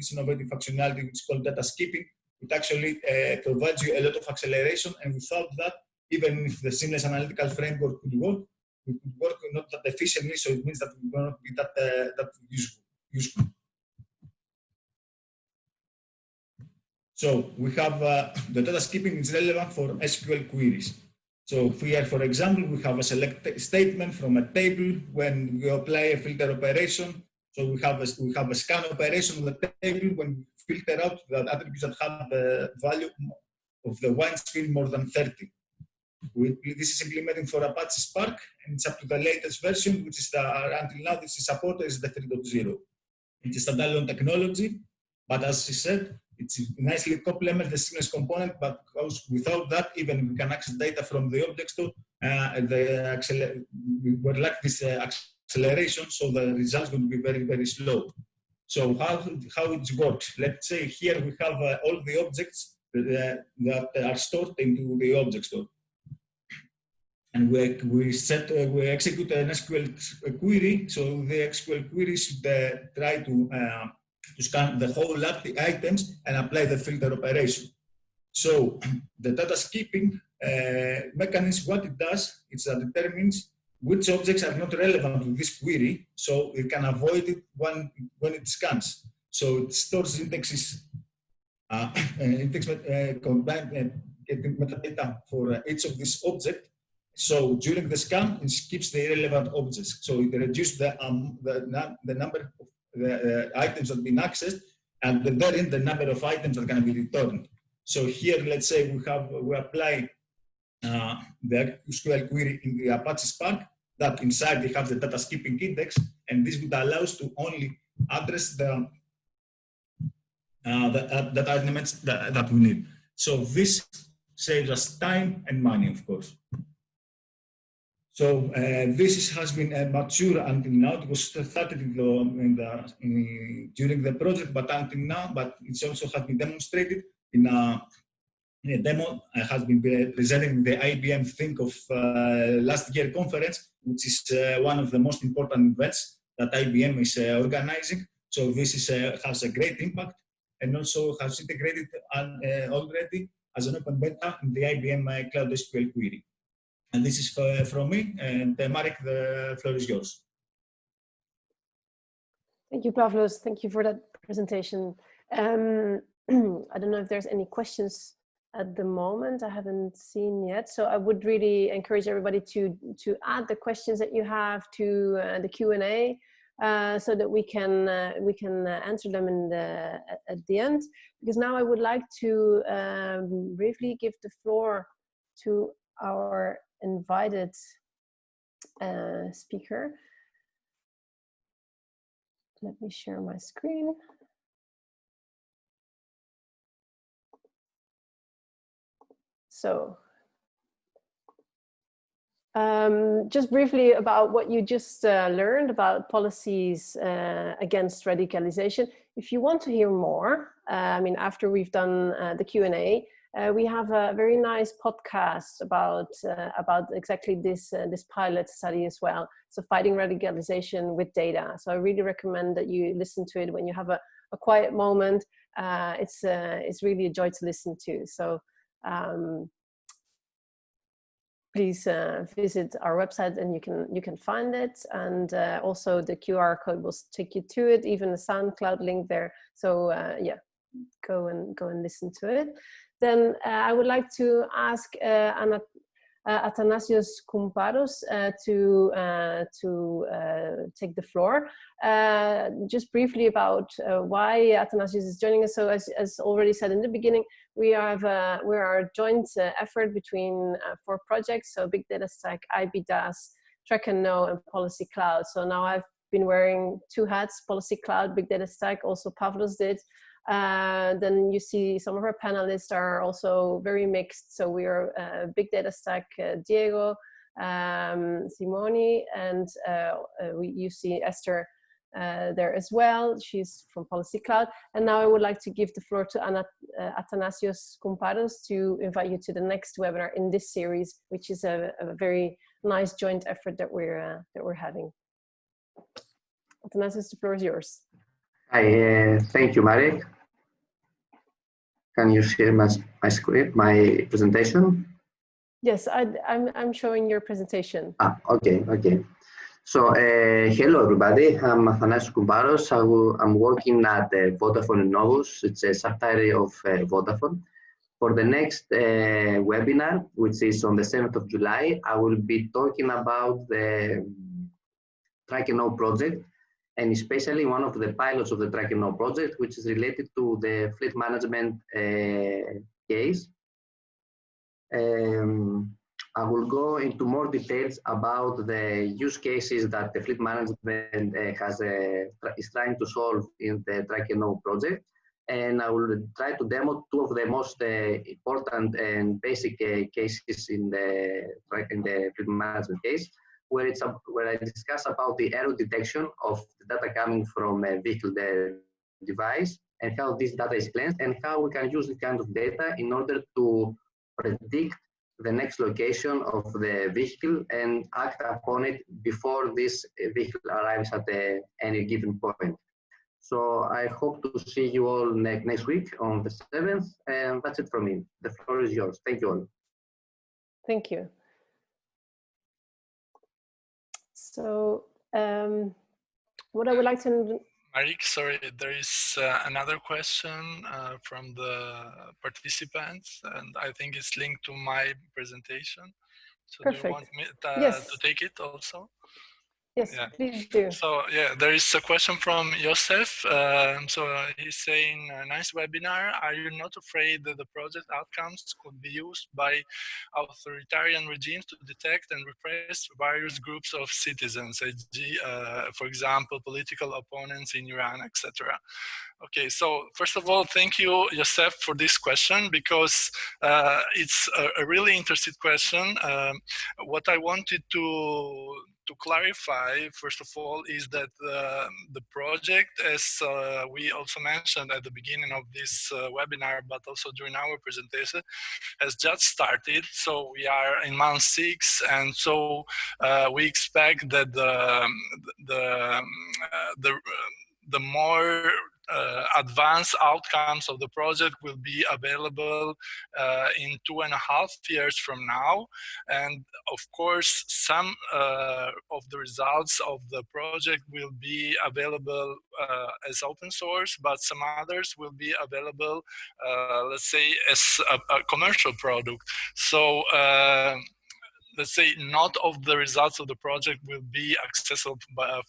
which is called data skipping. It actually provides you a lot of acceleration, and without that, even if the seamless analytical framework could work, it would work not that efficiently, so it means that it will not be that useful. So we have the data skipping is relevant for SQL queries. So here, for example, we have a select statement from a table. When we apply a filter operation, So we have a scan operation on the table when we filter out the attributes that have the value of the wine screen more than 30. This is implementing for Apache Spark, and it's up to the latest version, which is until now this is supported is the 3.0. It's a standalone technology, but as she said, it nicely complements the seamless component, but without that, even if we can access data from the object store, we lack this acceleration, so the results will be very, very slow. So how it works? Let's say here we have all the objects that are stored into the object store. And we execute an SQL query. So the SQL query should try to scan the whole items and apply the filter operation. So the data skipping mechanism, what it does, is that it determines which objects are not relevant to this query, so it can avoid it when it scans. So it stores indexes, getting metadata for each of these objects. So during the scan, it skips the irrelevant objects. So it reduces the number of the items that have been accessed, and therein the number of items that can be returned. So here, let's say we apply the SQL query in the Apache Spark, that inside we have the data skipping index, and this would allow us to only address the elements that we need. So this saves us time and money, of course. So this has been mature until now. It was started during the project, but until now, but it also has been demonstrated in a demo. Has been presented the IBM Think of last year conference, which is one of the most important events that IBM is organizing. So this has a great impact, and also has integrated already as an open beta in the IBM Cloud SQL query. And this is from me, and Marek, the floor is yours. Thank you, Pavlos. Thank you for that presentation. I don't know if there's any questions at the moment. I haven't seen yet. So I would really encourage everybody to add the questions that you have to the Q&A so that we can answer them at the end. Because now I would like to briefly give the floor to our invited speaker. Let me share my screen. So just briefly about what you just learned about policies against radicalization. If you want to hear more, I mean, after we've done the Q&A, we have a very nice podcast about exactly this pilot study as well. So fighting radicalization with data. So I really recommend that you listen to it when you have a quiet moment. It's really a joy to listen to. So please visit our website and you can find it. And also the QR code will take you to it, even the SoundCloud link there. So yeah, go and listen to it. Then I would like to ask Athanasios Koumparos to take the floor. Just briefly about why Athanasios is joining us. So as already said in the beginning, we are a joint effort between 4 projects. So BigDataStack, I-BiDaaS, Track Know, and Policy Cloud. So now I've been wearing 2 hats: Policy Cloud, BigDataStack. Also Pavlos did. Then you see some of our panelists are also very mixed. So we are BigDataStack, Diego, Simoni, and you see Esther there as well. She's from Policy Cloud. And now I would like to give the floor to Athanasios Koumparos to invite you to the next webinar in this series, which is a very nice joint effort that we're having. Athanasios, the floor is yours. Hi, thank you, Marek. Can you share my screen, my presentation? Yes, I'm showing your presentation. Okay. So, hello everybody. I'm Athanasios Koumparos. I'm working at Vodafone Novus. It's a subsidiary of Vodafone. For the next webinar, which is on the 7th of July, I will be talking about the Track Know project. and especially one of the pilots of the Track Know project, which is related to the fleet management case. I will go into more details about the use cases that the fleet management is trying to solve in the Track Know project. And I will try to demo two of the most important and basic cases in the fleet management case, where I discuss about the error detection of the data coming from a vehicle device and how this data is cleansed and how we can use this kind of data in order to predict the next location of the vehicle and act upon it before this vehicle arrives at any given point. So I hope to see you all next week on the 7th, and that's it from me. The floor is yours. Thank you all. Thank you. So what I would like to... Marik, sorry, there is another question from the participants, and I think it's linked to my presentation. So Perfect. do you want me Yes. to take it also? Yes, yeah. Please do. So yeah, there is a question from Josef. He's saying, nice webinar. Are you not afraid that the project outcomes could be used by authoritarian regimes to detect and repress various groups of citizens, e.g., for example, political opponents in Iran, etc.? Okay, so first of all, thank you, Josef, for this question, because it's a really interesting question. What I wanted to clarify, first of all, is that the project, as we also mentioned at the beginning of this webinar, but also during our presentation, has just started. So we are in month 6, and so we expect that the more advanced outcomes of the project will be available in 2.5 years from now. And of course, some of the results of the project will be available as open source, but some others will be available, let's say, as a commercial product. So let's say not all of the results of the project will be accessible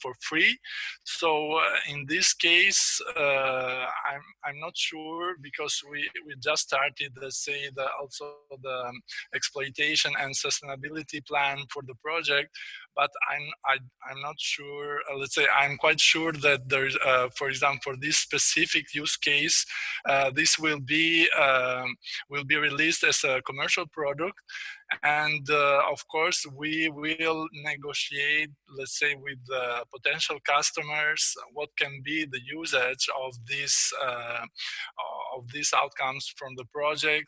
for free. So in this case, I'm not sure, because we just started, let's say, also the exploitation and sustainability plan for the project. But I'm not sure. Let's say I'm quite sure that there's, for example, for this specific use case, this will be released as a commercial product. And of course, we will negotiate, let's say, with potential customers what can be the usage of these outcomes from the project,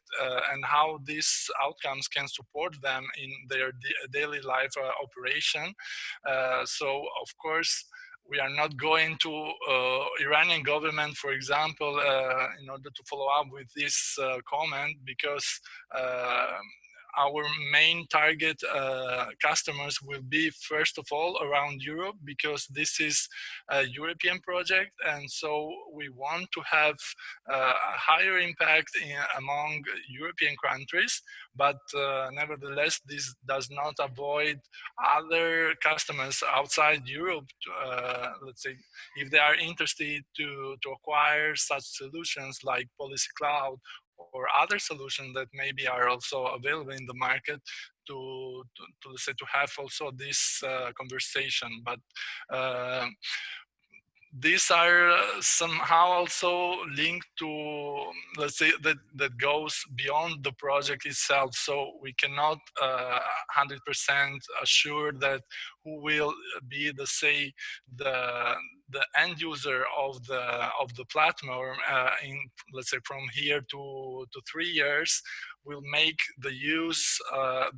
and how these outcomes can support them in their daily life operation. So, of course, we are not going to Iranian government, for example, in order to follow up with this comment, because our main target customers will be, first of all, around Europe, because this is a European project, and so we want to have a higher impact among European countries. But nevertheless, this does not avoid other customers outside Europe, let's say, if they are interested to acquire such solutions like Policy Cloud or other solutions that maybe are also available in the market, to have also this conversation. But these are somehow also linked to, let's say, that goes beyond the project itself. So we cannot 100% assure that who will be the end user of the platform in, let's say, from here to 3 years will make the use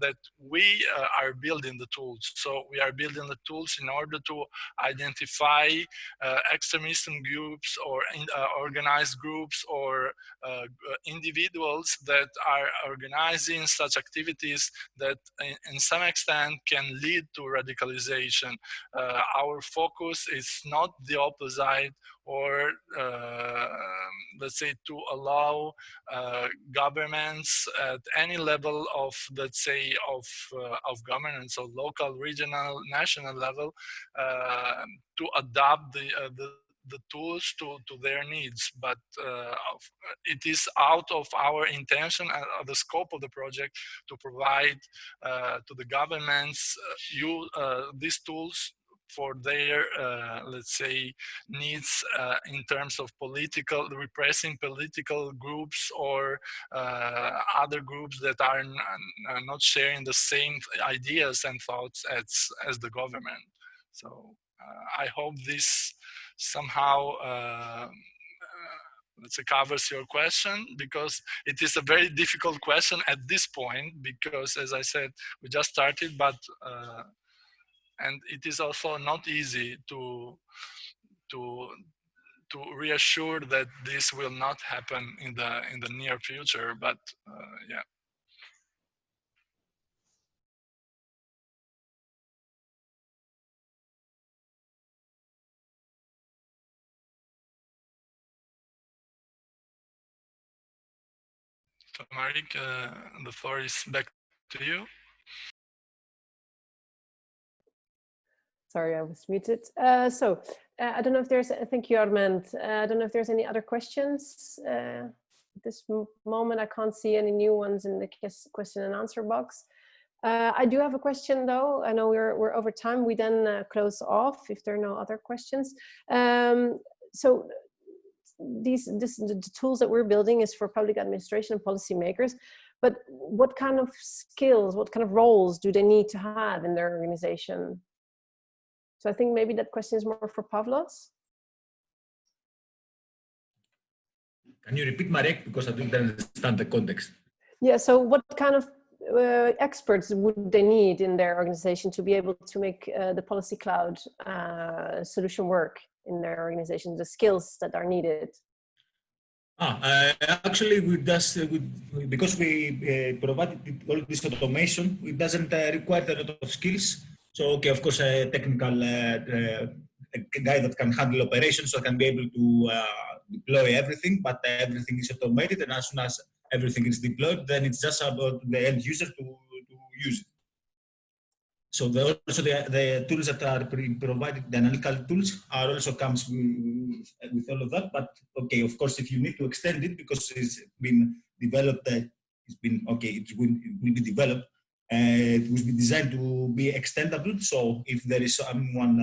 that we are building the tools. So we are building the tools in order to identify extremism groups or organized groups or individuals that are organizing such activities that in some extent can lead to radicalization. Our focus is not the opposite, or let's say to allow governments at any level of, let's say, of governance, so local, regional, national level, to adapt the tools to their needs. But it is out of our intention and the scope of the project to provide to the governments these tools for their, let's say, needs in terms of repressing political groups or other groups that are not sharing the same ideas and thoughts as the government. So I hope this somehow let's say covers your question, because it is a very difficult question at this point, because as I said, we just started, but and it is also not easy to reassure that this will not happen in the near future. But yeah. So Marek, the floor is back to you. Sorry, I was muted. I don't know if there's, thank you, Armand. I don't know if there's any other questions. At this moment, I can't see any new ones in the question and answer box. I do have a question though. I know we're over time. We then close off if there are no other questions. So the tools that we're building is for public administration and policymakers, but what kind of skills, what kind of roles do they need to have in their organization? So I think maybe that question is more for Pavlos. Can you repeat, Marek, because I didn't understand the context? Yeah, so what kind of experts would they need in their organization to be able to make the policy cloud solution work in their organization, the skills that are needed? Actually, we just because we provided all this automation, it doesn't require a lot of skills. So, okay, of course, a technical guy that can handle operations, so can be able to deploy everything, but everything is automated, and as soon as everything is deployed, then it's just about the end user to use it. So also the tools that are provided, the analytical tools, are also comes with all of that. But okay, of course, if you need to extend it because it's been developed, it will be developed. It will be designed to be extendable. So if there is someone,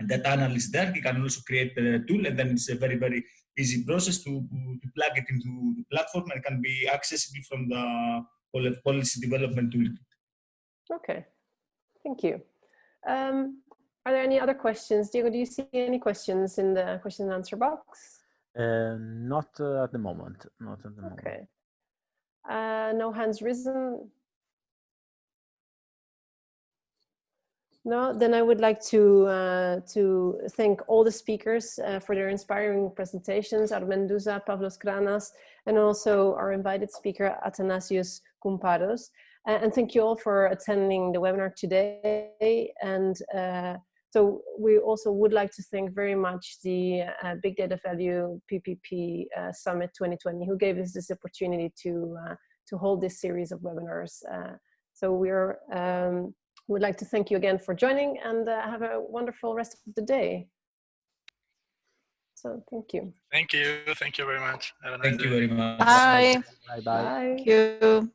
that analyst there, he can also create a tool, and then it's a very, very easy process to plug it into the platform, and can be accessible from the policy development tool. Okay, thank you. Are there any other questions? Diego, do you see any questions in the question and answer box? Not at the moment. Not at the moment. Okay. No hands risen. No, then I would like to thank all the speakers for their inspiring presentations, Armand Duza, Pavlos Kranas, and also our invited speaker, Athanasios Koumparos. And thank you all for attending the webinar today. And so we also would like to thank very much the Big Data Value PPP Summit 2020, who gave us this opportunity to hold this series of webinars. So we'd like to thank you again for joining, and have a wonderful rest of the day. So thank you. Thank you. Thank you very much. Have a nice Thank you very much. Bye. Bye. Bye. Thank you.